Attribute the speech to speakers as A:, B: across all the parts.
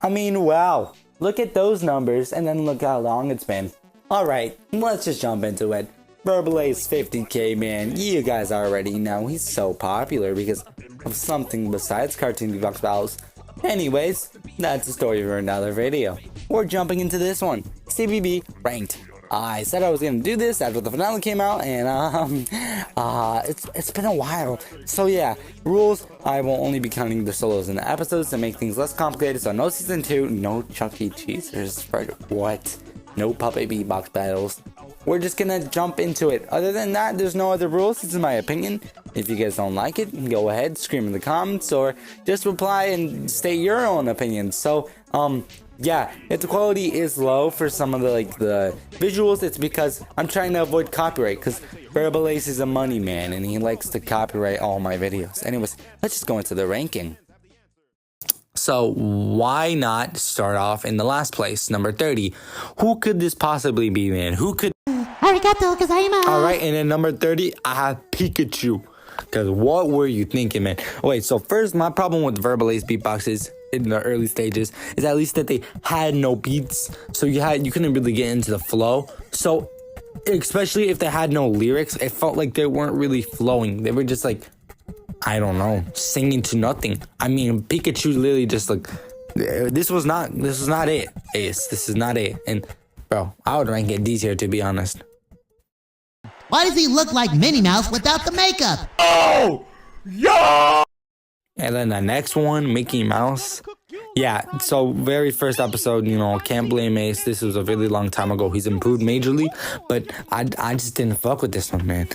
A: I mean, wow. Look at those numbers and then look how long it's been. Alright, let's just jump into it. Verbalace 50k, man. You guys already know he's so popular because of something besides cartoon beatbox battles. Anyways, that's a story for another video. We're jumping into this one. CBB ranked. I said I was gonna do this after the finale came out, and it's been a while. So yeah, rules: I will only be counting the solos in the episodes to make things less complicated. So no season 2, no Chuck E. Cheese, what? No puppet beatbox battles. We're just gonna jump into it. Other than that, there's no other rules. This is my opinion. If you guys don't like it, go ahead, scream in the comments, or just reply and state your own opinion. So, yeah, if the quality is low for some of the visuals, it's because I'm trying to avoid copyright, because Beatboxes is a money man and he likes to copyright all my videos. Anyways, let's just go into the ranking. So why not start off in the last place, number 30? Who could this possibly be, man? Who could...
B: Arigato gozaimasu.
A: Alright, and then number 30, I have Pikachu. Because what were you thinking, man? Wait, so first, my problem with Beatboxes beatboxes in the early stages is at least that they had no beats, so you couldn't really get into the flow. So especially if they had no lyrics, it felt like they weren't really flowing. They were just like, I don't know, singing to nothing. I mean, Pikachu literally just like, this was not it, Ace. This is not it. And bro, I would rank it D tier, to be honest.
B: Why does he look like Minnie Mouse without the makeup?
A: Oh, yeah. And then the next one, Mickey Mouse. Yeah, so very first episode, you know, can't blame Ace. This was a really long time ago. He's improved majorly, but I just didn't fuck with this one, man.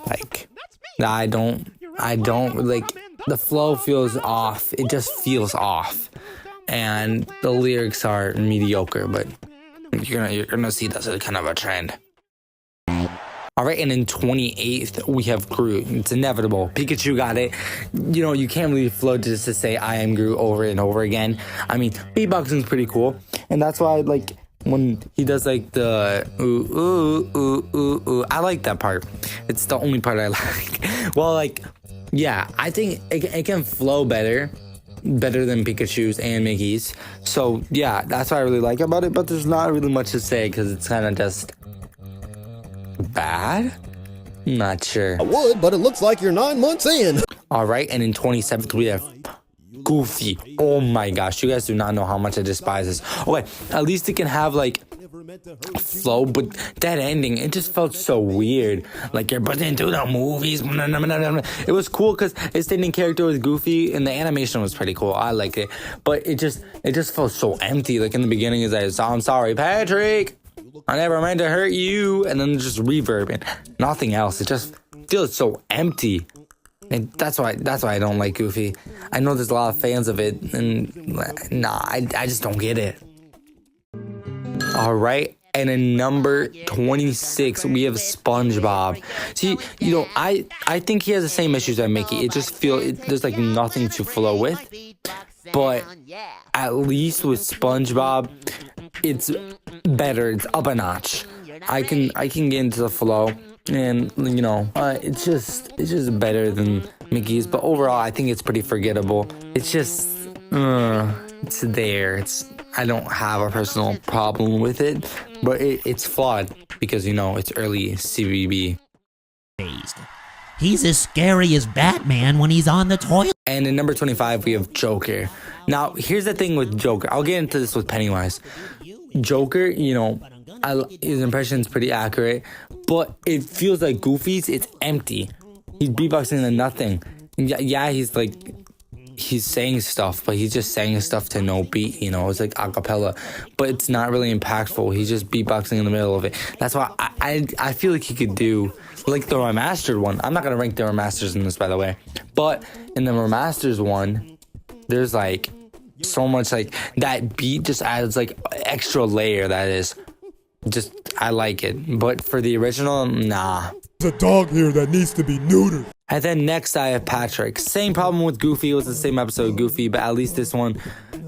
A: Like, I don't like, the flow feels off. It just feels off, and the lyrics are mediocre. But you're gonna see that's a kind of a trend. All right, and in 28th, we have Groot. It's inevitable. Pikachu got it. You know, you can't really flow just to say I am Groot over and over again. I mean, beatboxing is pretty cool. And that's why, like, when he does, like, the ooh, ooh, ooh, ooh, ooh, I like that part. It's the only part I like. Well, like, yeah, I think it can flow better than Pikachu's and Mickey's. So, yeah, that's what I really like about it. But there's not really much to say because it's kind of just... bad? Not sure.
C: I would, but it looks like you're 9 months in.
A: Alright, and in 27th we have Goofy. Oh my gosh, you guys do not know how much I despise this. Okay, at least it can have like flow, but that ending, it just felt so weird. Like you're put into the movies. It was cool because his standing character was Goofy and the animation was pretty cool. I liked it. But it just felt so empty. Like in the beginning is like, I'm sorry, Patrick, I never meant to hurt you, and then just reverb and nothing else. It just feels so empty, and that's why I don't like Goofy. I know there's a lot of fans of it, and nah, I just don't get it. All right, and in number 26 we have SpongeBob. See, you know, I think he has the same issues as Mickey. It just there's like nothing to flow with, but at least with SpongeBob, it's better. It's up a notch. I can get into the flow, and you know, it's just better than Mickey's. But overall, I think it's pretty forgettable. It's just it's there. I don't have a personal problem with it, but it's flawed because, you know, it's early CBB.
B: He's as scary as Batman when he's on the toilet.
A: And in number 25 we have Joker. Now here's the thing with Joker. I'll get into this with Pennywise. Joker, you know, his impression is pretty accurate, but it feels like Goofy's. It's empty. He's beatboxing into nothing. Yeah, he's saying stuff, but he's just saying stuff to no beat, you know. It's like a cappella, but it's not really impactful. He's just beatboxing in the middle of it. That's why I feel like he could do like the remastered one. I'm not gonna rank the remasters in this, by the way, but in the remasters one, there's like so much, like that beat just adds like extra layer. That is just, I like it. But for the original, nah.
C: There's a dog here that needs to be neutered.
A: And then next I have Patrick. Same problem with Goofy. It was the same episode of Goofy, but at least this one,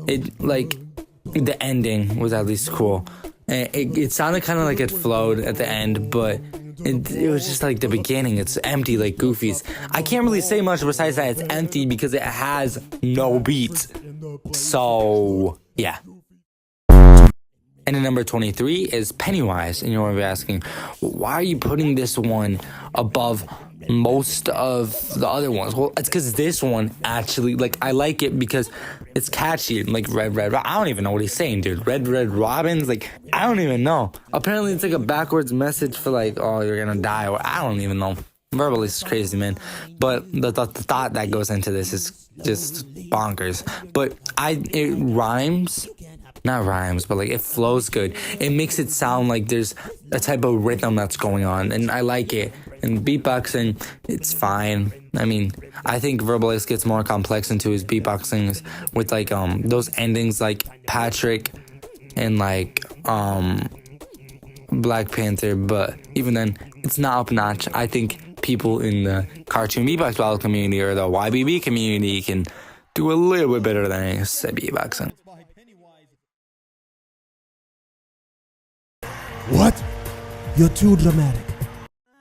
A: it like the ending was at least cool. It sounded kind of like it flowed at the end, but it was just like the beginning. It's empty like Goofy's. I can't really say much besides that it's empty because it has no beats. So Yeah. And then number 23 is Pennywise. And you're asking, why are you putting this one above most of the other ones? Well, it's because this one actually, like, I like it because it's catchy. Like, Red, I don't even know what he's saying, dude. Red Robins, like, I don't even know. Apparently, it's like a backwards message for, like, oh, you're gonna die, or I don't even know. Verbally, it's crazy, man. But the thought that goes into this is just bonkers. But it rhymes. Not rhymes, but like it flows good. It makes it sound like there's a type of rhythm that's going on, and I like it. And beatboxing, it's fine. I mean, I think Verbalize gets more complex into his beatboxings with like those endings like Patrick and like Black Panther, but even then, it's not up notch. I think people in the cartoon beatbox battle community or the YBB community can do a little bit better than I said beatboxing.
C: What? You're too dramatic.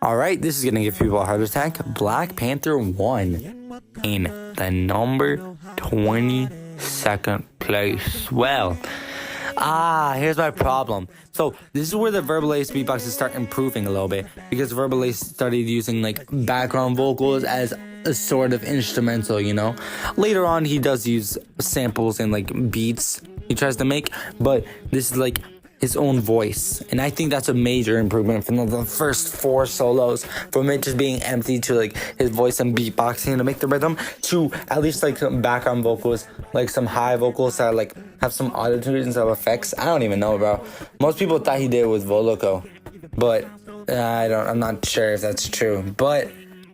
A: All right, this is going to give people a heart attack. Black Panther won in the number 22nd place. Well, here's my problem. So this is where the Verbalace beatboxes start improving a little bit, because Verbalace started using like background vocals as a sort of instrumental, you know? Later on, he does use samples and like beats he tries to make, but this is like his own voice, and I think that's a major improvement from the first 4 solos, from it just being empty to like his voice and beatboxing to make the rhythm, to at least like some background vocals, like some high vocals that like have some auto-tunes and some effects. I don't even know, bro. Most people thought he did it with Voloco, but I'm not sure if that's true. But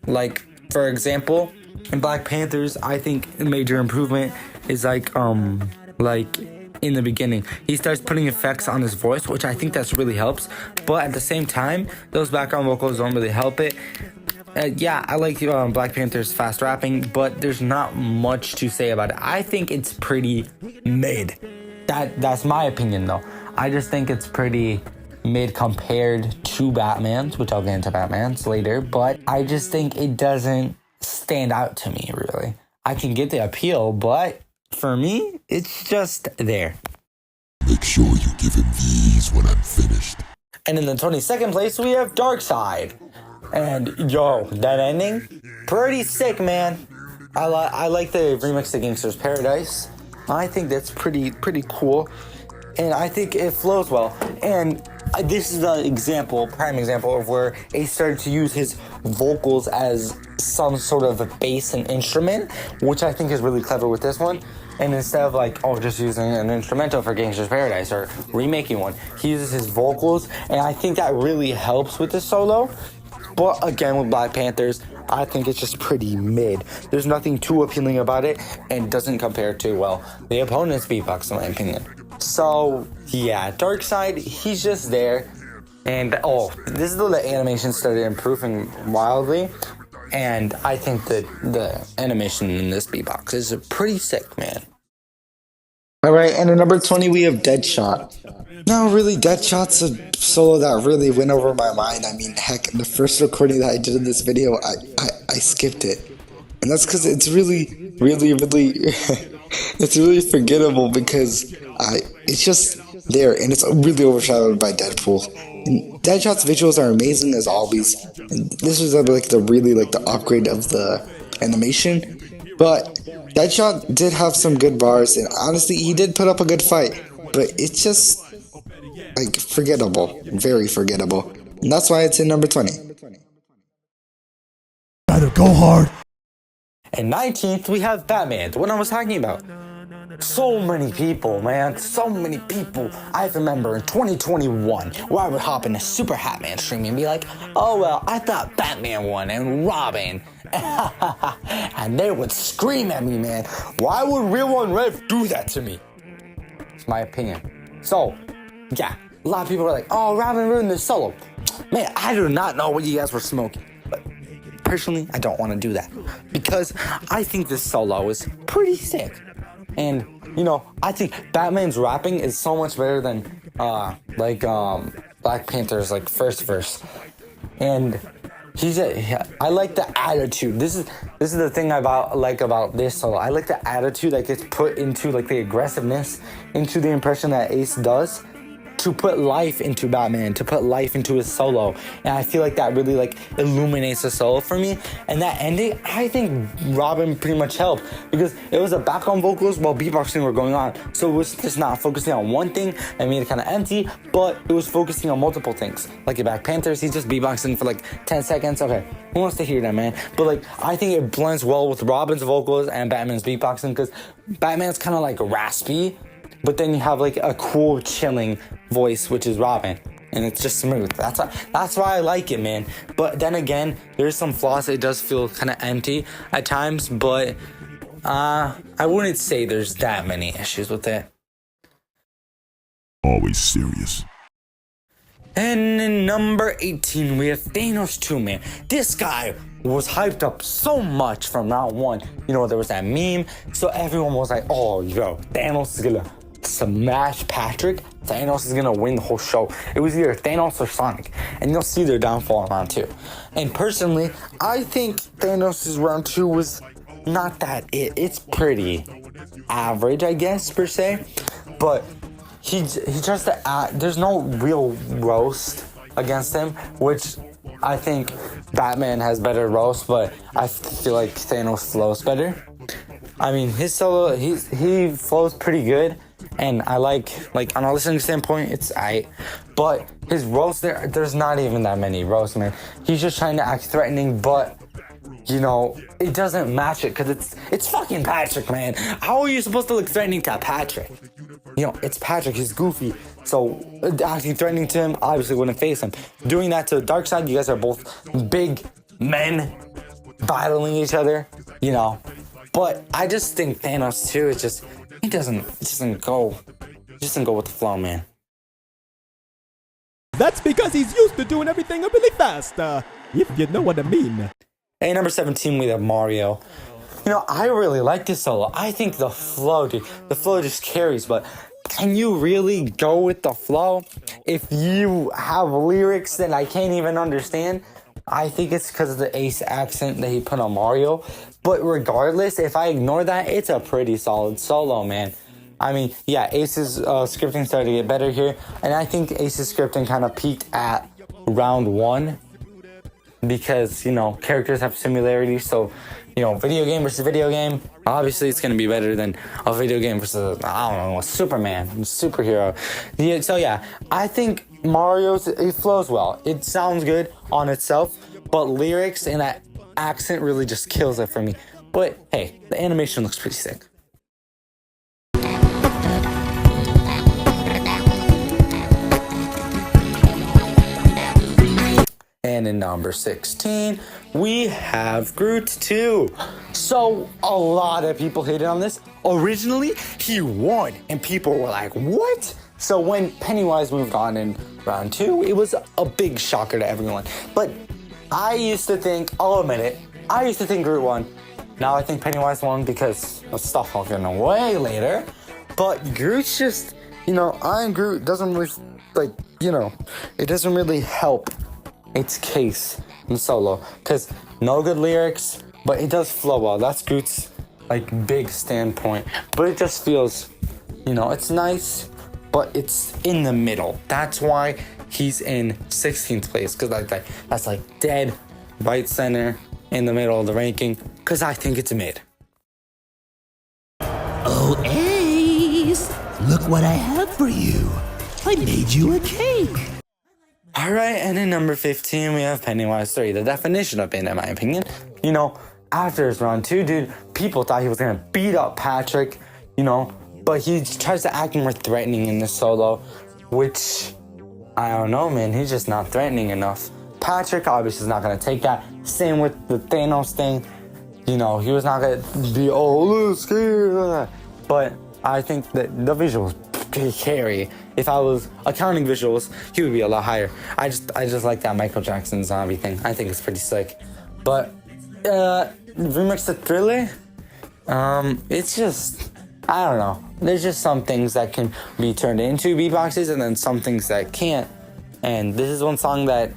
A: like, for example, in Black Panthers, I think a major improvement is like in the beginning, he starts putting effects on his voice, which I think that's really helps. But at the same time, those background vocals don't really help it. Yeah, I like Black Panther's fast rapping, but there's not much to say about it. I think it's pretty mid. That's my opinion, though. I just think it's pretty mid compared to Batman's, which I'll get into Batman's later. But I just think it doesn't stand out to me, really. I can get the appeal, but for me, it's just there.
D: Make sure you give him these when I'm finished.
A: And in the 22nd place, we have Darkseid. And yo, that ending, pretty sick, man. I like the remix to Gangster's Paradise. I think that's pretty cool. And I think it flows well. And this is the prime example of where Ace started to use his vocals as some sort of a bass and instrument, which I think is really clever with this one. And instead of like, just using an instrumental for Gangster's Paradise or remaking one, he uses his vocals, and I think that really helps with the solo. But again, with Black Panthers, I think it's just pretty mid. There's nothing too appealing about it, and doesn't compare to, well, the opponent's beatbox, in my opinion. So, yeah, Darkseid, he's just there. And, this is though the animation started improving wildly. And I think that the animation in this beatbox is pretty sick, man. All right, and at number 20, we have Deadshot. No, really, Deadshot's a solo that really went over my mind. I mean, heck, the first recording that I did in this video, I skipped it. And that's because it's really, it's really forgettable, because it's just there, and it's really overshadowed by Deadpool. And Deadshot's visuals are amazing as always. And this was like the upgrade of the animation. But Deadshot did have some good bars, and honestly, he did put up a good fight. But it's just like forgettable, very forgettable, and that's why it's in number 20.
C: Better go hard.
A: And 19th, we have Batman, the one I was talking about. So many people, man. So many people. I remember in 2021 where I would hop in a Super Hatman stream and be like, oh, well, I thought Batman won and Robin. And they would scream at me, man. Why would Real One Rev do that to me? It's my opinion. So, yeah, a lot of people are like, oh, Robin ruined the solo. Man, I do not know what you guys were smoking. But personally, I don't want to do that, because I think this solo is pretty sick. And, I think Batman's rapping is so much better than, Black Panther's, first verse. And I like the attitude. This is the thing like about this solo. I like the attitude that gets put into, like, the aggressiveness into the impression that Ace does, to put life into Batman, to put life into his solo. And I feel like that really, like, illuminates the solo for me. And that ending, I think Robin pretty much helped, because it was a background vocals while beatboxing were going on. So it was just not focusing on one thing and made it kind of empty, but it was focusing on multiple things. Like in Black Panthers, he's just beatboxing for like 10 seconds. Okay, who wants to hear that, man? But like, I think it blends well with Robin's vocals and Batman's beatboxing, because Batman's kind of like raspy, but then you have like a cool, chilling voice, which is Robin, and it's just smooth. That's why I like it, man. But then again, there's some flaws. It does feel kind of empty at times, but I wouldn't say there's that many issues with it.
D: Always serious.
A: And in number 18, we have Thanos 2, man. This guy was hyped up so much from round 1. You know, there was that meme, so everyone was like, oh, yo, Thanos is gonna smash Patrick. Thanos is gonna win the whole show. It was either Thanos or Sonic, and you'll see their downfall in round 2. And personally, I think Thanos' round 2 was not that it's pretty average, I guess, per se, but he tries to act, there's no real roast against him, which I think Batman has better roast, but I feel like Thanos flows better. I mean, his solo, he flows pretty good, and I like on a listening standpoint, it's aight. But his roast, there's not even that many roasts, man. He's just trying to act threatening, but you know, it doesn't match it, because it's fucking Patrick, man. How are you supposed to look threatening to Patrick? You know, it's Patrick, he's goofy. So acting threatening to him obviously wouldn't face him. Doing that to Darkseid, you guys are both big men battling each other, you know. But I just think Thanos too, it doesn't go with the flow, man.
E: That's because he's used to doing everything really fast, if you know what I mean.
A: Hey, number 17, we have Mario. You know, I really like this solo. I think the flow just carries, but can you really go with the flow if you have lyrics that I can't even understand? I think it's because of the Ace accent that he put on Mario. But regardless, if I ignore that, it's a pretty solid solo, man. I mean, yeah, Ace's scripting started to get better here. And I think Ace's scripting kind of peaked at round 1. Because, you know, characters have similarities. So, you know, video game versus video game, obviously it's going to be better than a video game versus, I don't know, a Superman, superhero. Yeah, so, yeah, I think Mario's, it flows well. It sounds good on itself, but lyrics and that accent really just kills it for me. But, hey, the animation looks pretty sick. And in number 16, we have Groot 2. So, a lot of people hated on this. Originally, he won, and people were like, what? So when Pennywise moved on in round 2, it was a big shocker to everyone. But I used to think, I'll admit it, I used to think Groot won. Now I think Pennywise won because of stuff I'll get away later. But Groot's just, you know, I'm Groot doesn't really, like, you know, it doesn't really help its case in solo, because no good lyrics, but it does flow well. That's Groot's like big standpoint, but it just feels, you know, it's nice, but it's in the middle. That's why he's in 16th place, because that's like dead right center in the middle of the ranking, because I think it's mid.
B: Oh, Ace! Look what I have for you. I made you a cake.
A: All right, and in number 15, we have Pennywise 3, the definition of it, in my opinion. You know, after his round 2, dude, people thought he was going to beat up Patrick, you know, but he tries to act more threatening in this solo, which, I don't know, man, he's just not threatening enough. Patrick obviously is not going to take that. Same with the Thanos thing. You know, he was not going to be, let's scared. But I think that the visuals carry. If I was accounting visuals, he would be a lot higher. I just like that Michael Jackson zombie thing. I think it's pretty sick. But remix the Thriller, it's just, I don't know. There's just some things that can be turned into beatboxes and then some things that can't. And this is one song that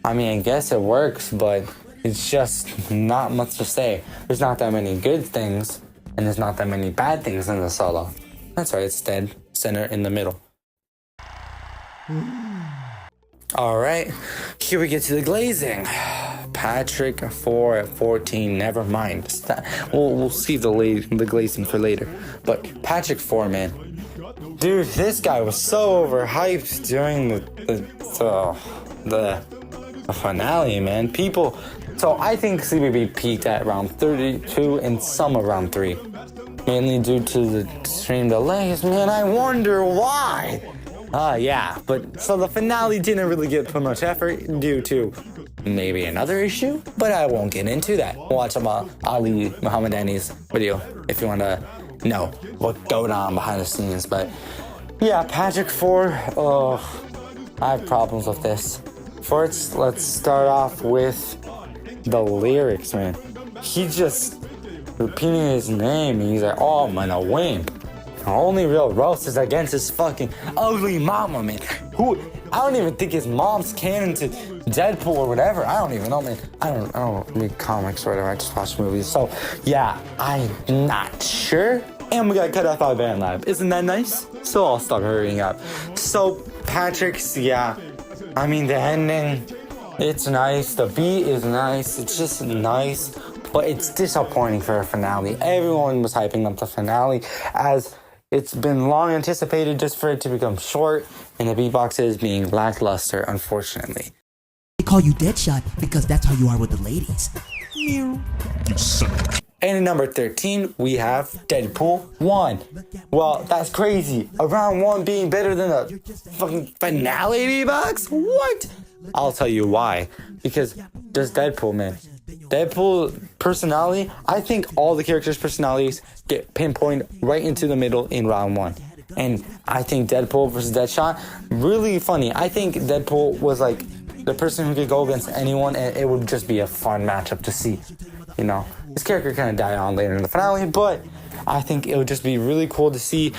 A: I mean, I guess it works, but it's just not much to say. There's not that many good things, and there's not that many bad things in the solo. That's right, it's dead center in the middle. All right, here we get to the glazing. Patrick 4 at 14. Never mind. We'll see the glazing for later. But Patrick 4, man, dude, this guy was so overhyped during the finale, man. People. So I think CBB peaked at around 32 and some around 3, mainly due to the extreme delays. Man, I wonder why. Yeah, but so the finale didn't really get much effort due to maybe another issue, but I won't get into that. Watch Ali Muhammadani's video if you want to know what's going on behind the scenes. But yeah, Patrick 4, I have problems with this. First, let's start off with the lyrics, man. He just repeating his name, and he's like, oh, I'm gonna win. The only real roast is against his fucking ugly mama, man. I don't even think his mom's canon to Deadpool or whatever. I don't even know, man. I don't read comics or whatever. I just watch movies. So, yeah, I'm not sure. And we got cut off by Van Lab. Isn't that nice? So I'll start hurrying up. So, Patrick's, yeah. I mean, the ending, it's nice. The beat is nice. It's just nice. But it's disappointing for a finale. Everyone was hyping up the finale as it's been long anticipated just for it to become short, and the Beatboxes being lackluster, unfortunately.
B: They call you Deadshot because that's how you are with the ladies. Meow.
A: And at number 13, we have Deadpool 1. Well, that's crazy. A round 1 being better than a fucking finale Beatbox? What? I'll tell you why. Because just Deadpool, man. Deadpool personality, I think all the characters' personalities get pinpointed right into the middle in round 1. And I think Deadpool versus Deadshot, really funny. I think Deadpool was like the person who could go against anyone, and it would just be a fun matchup to see. You know, his character kind of died on later in the finale, but I think it would just be really cool to see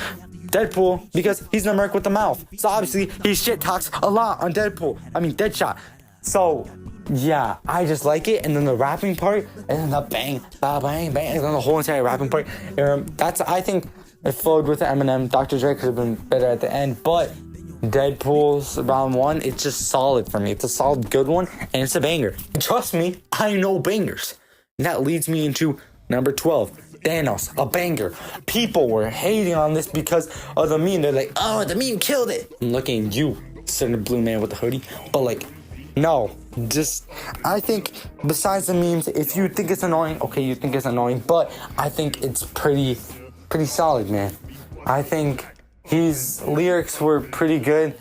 A: Deadpool because he's the merc with the mouth. So obviously he shit talks a lot on Deadshot. So yeah, I just like it. And then the rapping part, and then the bang, ba, bang, bang, and then the whole entire rapping part. I think it flowed with the Eminem. Dr. Dre could have been better at the end, but Deadpool's round 1, it's just solid for me. It's a solid, good one, and it's a banger. And trust me, I know bangers. And that leads me into number 12, Thanos, a banger. People were hating on this because of the meme. They're like, oh, the meme killed it. I'm looking at you, sitting blue man with the hoodie. But like, no, just, I think besides the memes, if you think it's annoying, okay, you think it's annoying, but I think it's pretty solid, man. I think his lyrics were pretty good.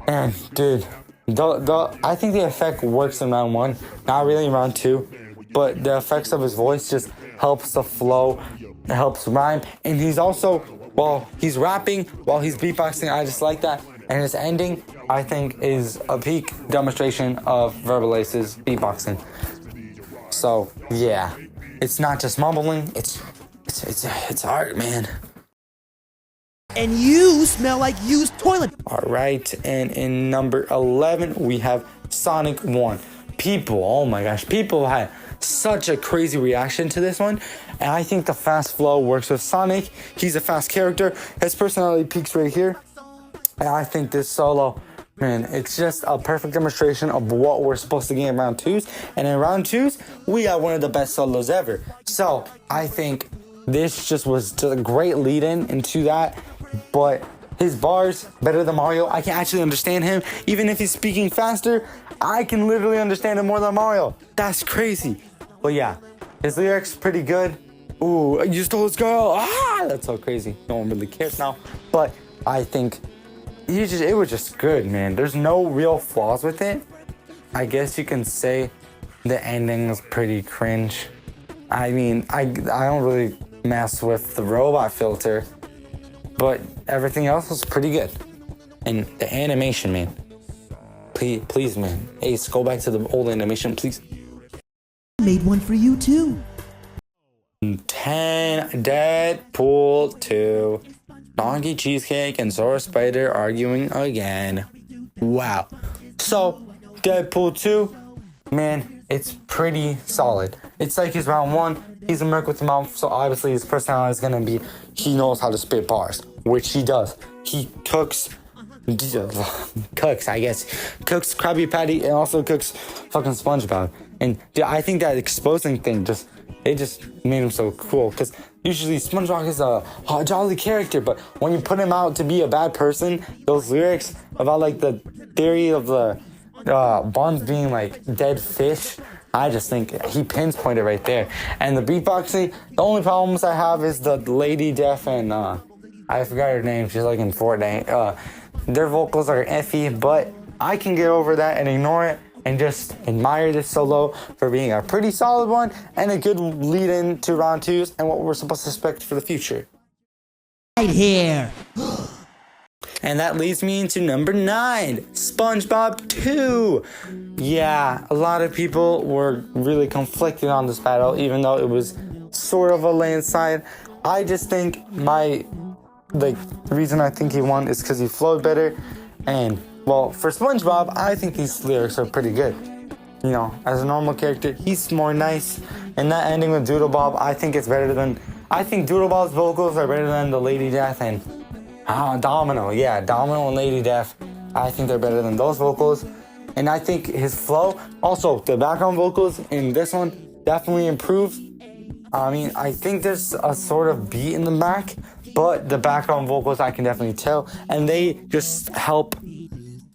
A: And dude, I think the effect works in round 1, not really in round 2. But the effects of his voice just helps the flow, it helps rhyme. And he's also, while he's rapping, while he's beatboxing, I just like that. And his ending, I think, is a peak demonstration of Verbal Ace's beatboxing. So, yeah. It's not just mumbling, it's art, man.
B: And you smell like used toilet.
A: Alright, and in number 11, we have Sonic 1. People, oh my gosh, people had such a crazy reaction to this one, and I think the fast flow works with Sonic. He's a fast character. His personality peaks right here, and I think this solo, man, it's just a perfect demonstration of what we're supposed to get in round 2s. And in round 2s, we got one of the best solos ever. So I think this just was just a great lead-in into that. But his bars better than Mario. I can actually understand him, even if he's speaking faster. I can literally understand him more than Mario. That's crazy. But yeah, his lyrics pretty good. Ooh, you stole his girl. Ah, that's so crazy. No one really cares now. But I think it was just good, man. There's no real flaws with it. I guess you can say the ending was pretty cringe. I mean, I don't really mess with the robot filter, but everything else was pretty good. And the animation, man. Please, man. Ace, go back to the old animation, please.
B: Made one for you too.
A: 10, Deadpool 2. Donkey Cheesecake and Zora Spider arguing again. Wow. So, Deadpool 2, man, it's pretty solid. It's like his round 1. He's a merc with a mouth, so obviously his personality is gonna be he knows how to spit bars, which he does. He cooks, I guess. Cooks Krabby Patty and also cooks fucking SpongeBob. And I think that exposing thing just made him so cool. Because usually SpongeBob is a jolly character, but when you put him out to be a bad person, those lyrics about like the theory of the Buns being like dead fish, I just think he pinpointed right there. And the beatboxing, the only problems I have is the lady deaf and I forgot her name. She's like in Fortnite. Their vocals are iffy, but I can get over that and ignore it and just admire this solo for being a pretty solid one and a good lead in to round 2s and what we're supposed to expect for the future.
B: Right here.
A: And that leads me into number 9, SpongeBob 2. Yeah, a lot of people were really conflicted on this battle, even though it was sort of a landslide. I just think the reason I think he won is because he flowed better. And, well, for SpongeBob, I think these lyrics are pretty good. You know, as a normal character, he's more nice. And that ending with Doodlebob, I think it's better than... I think Doodlebob's vocals are better than the Lady Death and... Domino. Yeah, Domino and Lady Death. I think they're better than those vocals. And I think his flow... Also, the background vocals in this one definitely improved. I mean, I think there's a sort of beat in the back, but the background vocals I can definitely tell, and they just help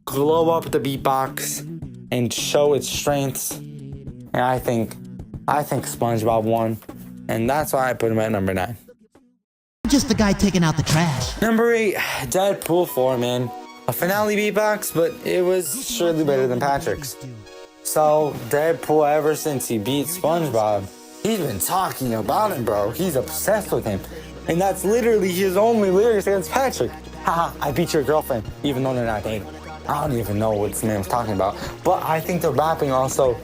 A: glow up the beatbox and show its strengths. And I think SpongeBob won, and that's why I put him at number 9.
B: Just the guy taking out the trash.
A: Number 8, Deadpool 4, man. A finale beatbox, but it was surely better than Patrick's. So Deadpool, ever since he beat SpongeBob, he's been talking about him, bro. He's obsessed with him. And that's literally his only lyrics against Patrick. Haha, I beat your girlfriend, even though they're not dating. I don't even know what this man's talking about. But I think the rapping also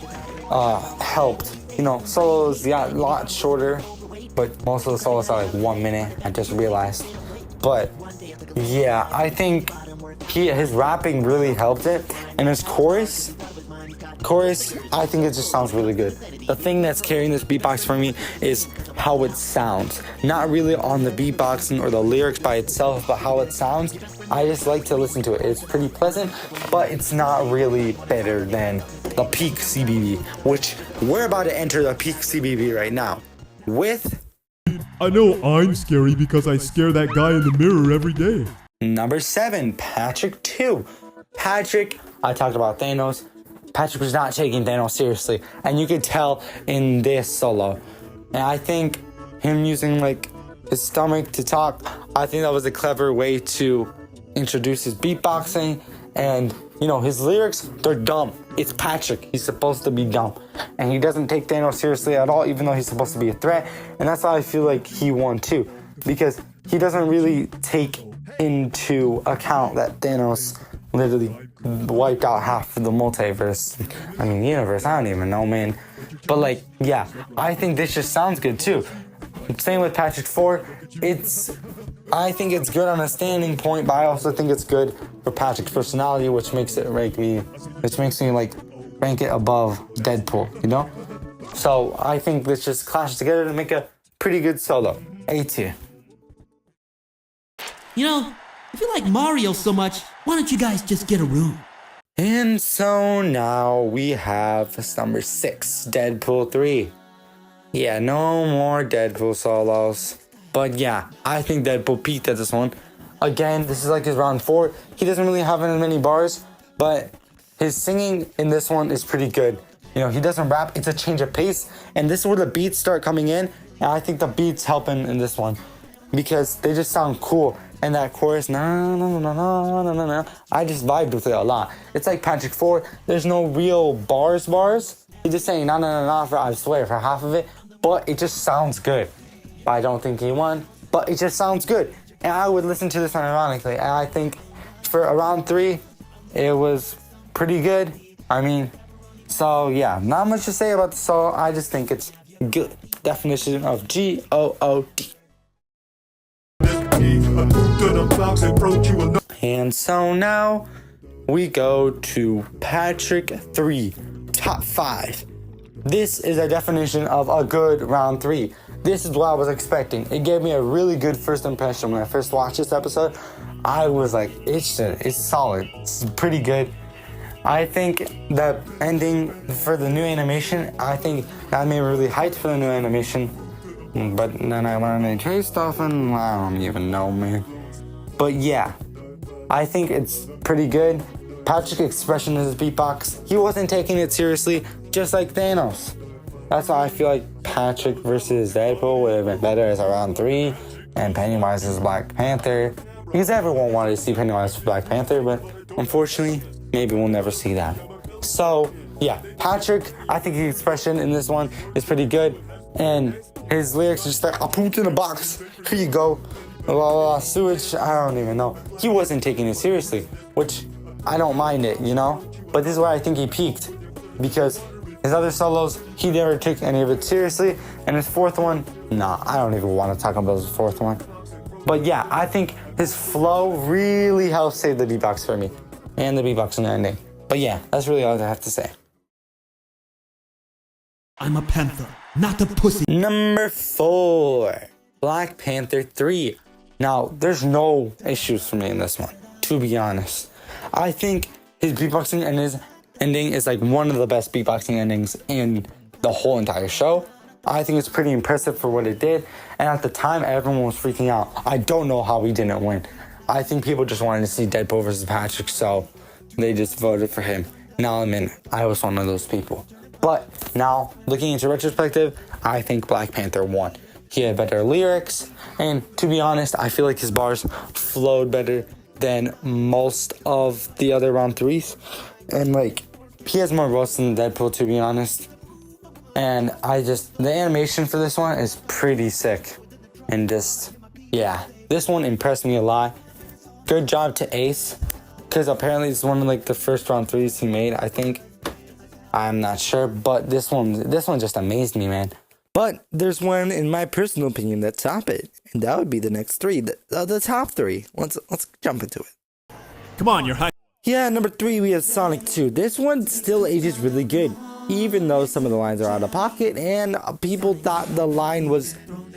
A: helped. You know, solos got a lot shorter, but most of the solos are like 1 minute, I just realized. But yeah, I think his rapping really helped it. And his chorus, I think it just sounds really good. The thing that's carrying this beatbox for me is how it sounds. Not really on the beatboxing or the lyrics by itself, but how it sounds. I just like to listen to it. It's pretty pleasant, but it's not really better than the peak CBB, which we're about to enter the peak CBB right now with...
C: I know I'm scary because I scare that guy in the mirror every day.
A: Number 7, Patrick 2. Patrick, I talked about Thanos. Patrick was not taking Thanos seriously, and you could tell in this solo. And I think him using like his stomach to talk, I think that was a clever way to introduce his beatboxing. And you know, his lyrics, they're dumb. It's Patrick. He's supposed to be dumb, and he doesn't take Thanos seriously at all, even though he's supposed to be a threat. And that's why I feel like he won too, because he doesn't really take into account that Thanos literally wiped out half of the multiverse. I mean, universe, I don't even know, man. But like, yeah, I think this just sounds good too. Same with Patrick 4. I think it's good on a standing point, but I also think it's good for Patrick's personality, which makes me like rank it above Deadpool, you know? So I think this just clashes together to make a pretty good solo. A tier.
B: You know, if you like Mario so much, why don't you guys just get a room?
A: And so now we have number 6, Deadpool 3. Yeah, no more Deadpool solos. But yeah, I think Deadpool peaked at this one. Again, this is like his round 4. He doesn't really have as many bars, but his singing in this one is pretty good. You know, he doesn't rap, it's a change of pace. And this is where the beats start coming in. And I think the beats help him in this one, because they just sound cool. And that chorus, na na na na na na na, I just vibed with it a lot. It's like Patrick 4, there's no real bars. He's just saying na na na na for, I swear, for half of it. But it just sounds good. I don't think he won, but it just sounds good. And I would listen to this one ironically. And I think for a round 3, it was pretty good. I mean, so yeah, not much to say about the song. I just think it's good. Definition of G-O-O-D. And so now we go to Patrick 3, top 5. This is a definition of a good round 3. This is what I was expecting. It gave me a really good first impression when I first watched this episode. I was like, it's solid. It's pretty good. I think the ending for the new animation, I think that made me really hyped for the new animation. But then I learned they chase stuff and I don't even know, man. But yeah, I think it's pretty good. Patrick's expression in his beatbox, he wasn't taking it seriously, just like Thanos. That's why I feel like Patrick versus Deadpool would have been better as a round 3, and Pennywise as Black Panther. Because everyone wanted to see Pennywise for Black Panther, but unfortunately, maybe we'll never see that. So, yeah, Patrick, I think his expression in this one is pretty good. And his lyrics are just like, I pooped in a box, here you go. Blah, blah, blah, sewage, I don't even know. He wasn't taking it seriously, which I don't mind it, you know? But this is where I think he peaked. Because his other solos, he never took any of it seriously. And his fourth one, nah, I don't even want to talk about his fourth one. But yeah, I think his flow really helped save the beatbox for me. And the beatboxing ending. But yeah, that's really all I have to say.
B: I'm a panther, not a pussy.
A: Number 4, Black Panther 3. Now, there's no issues for me in this one, to be honest. I think his beatboxing and his ending is like one of the best beatboxing endings in the whole entire show. I think it's pretty impressive for what it did. And at the time, everyone was freaking out. I don't know how he didn't win. I think people just wanted to see Deadpool versus Patrick, so they just voted for him. Now I was one of those people. But now, looking into retrospective, I think Black Panther won. He had better lyrics, and to be honest, I feel like his bars flowed better than most of the other round 3s. And like, he has more roasts than Deadpool, to be honest. And the animation for this one is pretty sick. And just, yeah, this one impressed me a lot. Good job to Ace, because apparently it's one of like the first round 3s he made, I think. I'm not sure, but this one just amazed me, man. But there's one, in my personal opinion, that top it, and that would be the next 3, the top 3. Let's jump into it.
E: Come on, you're high.
A: Yeah, number 3, we have Sonic 2. This one still ages really good, even though some of the lines are out of pocket, and people thought the line was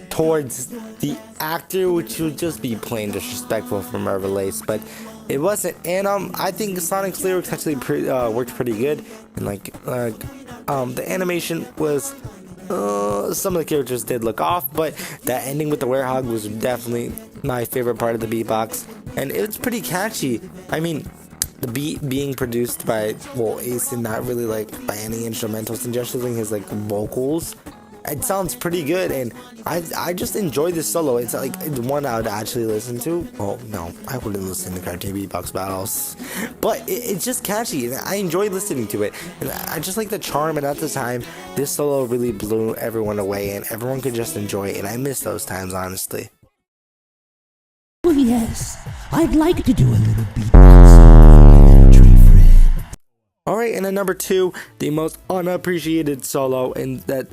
A: towards the actor, which would just be plain disrespectful from Lace, but it wasn't. And I think Sonic's lyrics actually worked pretty good, and the animation was. Some of the characters did look off, but that ending with the werehog was definitely my favorite part of the beatbox, and it's pretty catchy. I mean, the beat being produced by Ace and not really like by any instrumentals and just using his like vocals, it sounds pretty good, and I just enjoyed this solo. It's like one I would actually listen to. Oh no, I wouldn't listen to cartoon beatbox battles, but it's just catchy, and I enjoyed listening to it. And I just like the charm, and at the time, this solo really blew everyone away, and everyone could just enjoy it, and I miss those times, honestly.
B: Oh yes, I'd like to do a little beatbox for my tree friend.
A: Alright, and then number 2, the most unappreciated solo, and that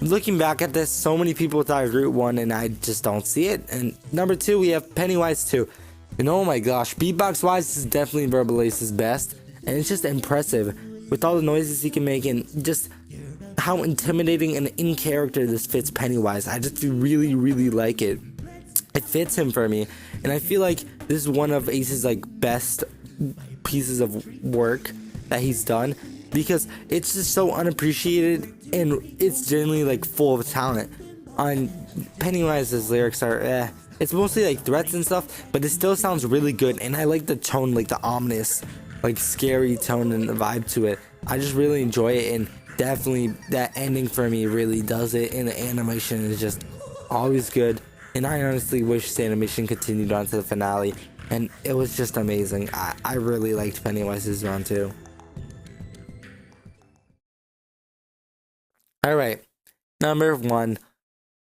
A: looking back at this, so many people thought Root won, and I just don't see it. And number 2, we have Pennywise 2. And oh my gosh, beatbox wise, this is definitely Verbalace's best, and it's just impressive with all the noises he can make, and just how intimidating and in character this fits Pennywise. I just really, really like it. It fits him for me, and I feel like this is one of Ace's like best pieces of work that he's done, because it's just so unappreciated, and it's genuinely like full of talent. On Pennywise's lyrics are it's mostly like threats and stuff, but it still sounds really good, and I like the tone, like the ominous, like scary tone and the vibe to it. I just really enjoy it, and definitely that ending for me really does it, and the animation is just always good, and I honestly wish the animation continued on to the finale, and it was just amazing. I really liked Pennywise's round 2. Alright, number 1.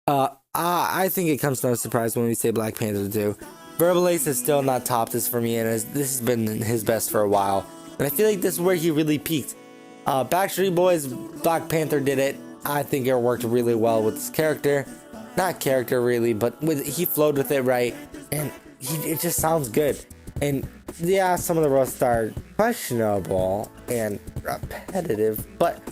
A: I think it comes to no surprise when we say Black Panther 2. Verbalace is still not topped this for me, and this has been his best for a while. And I feel like this is where he really peaked. Backstreet Boys, Black Panther did it. I think it worked really well with his character. Not character really, but he flowed with it right, and it just sounds good. And yeah, some of the roasts are questionable and repetitive, but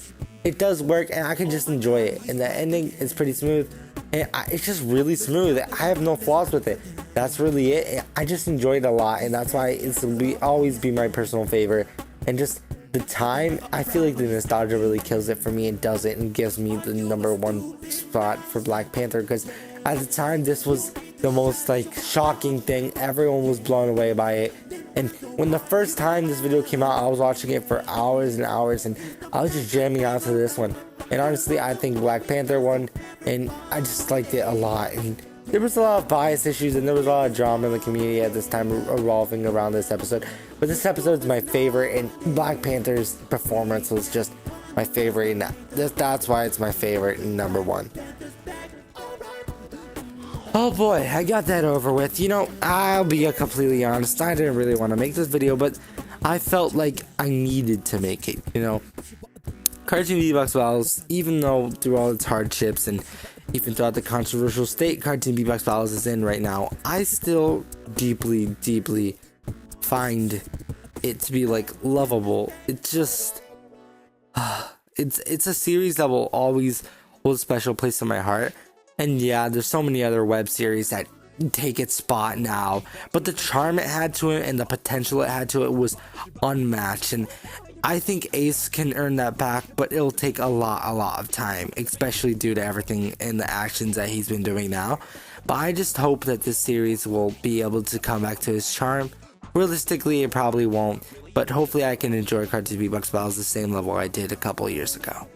A: it does work and I can just enjoy it. And the ending is pretty smooth. And it's just really smooth. I have no flaws with it. That's really it. I just enjoy it a lot, and that's why it'll always be my personal favorite. And just the time, I feel like the nostalgia really kills it for me and does it and gives me the #1 spot for Black Panther, because at the time this was the most like shocking thing. Everyone was blown away by it. And when the first time this video came out, I was watching it for hours and hours, and I was just jamming out to this one. And honestly, I think Black Panther won, and I just liked it a lot. And there was a lot of bias issues, and there was a lot of drama in the community at this time revolving around this episode. But this episode is my favorite, and Black Panther's performance was just my favorite, and that's why it's my favorite and #1. Oh boy, I got that over with. You know, I'll be completely honest, I didn't really want to make this video, but I felt like I needed to make it, you know. Cartoon Beatbox Battles, even though through all its hardships and even throughout the controversial state Cartoon Beatbox Battles is in right now, I still deeply find it to be like lovable. It's just it's a series that will always hold a special place in my heart. And yeah, there's so many other web series that take its spot now, but the charm it had to it and the potential it had to it was unmatched. And I think Ace can earn that back, but it'll take a lot of time, especially due to everything and the actions that he's been doing now. But I just hope that this series will be able to come back to his charm. Realistically, it probably won't, but hopefully I can enjoy Cartoon Beatbox Battles the same level I did a couple years ago.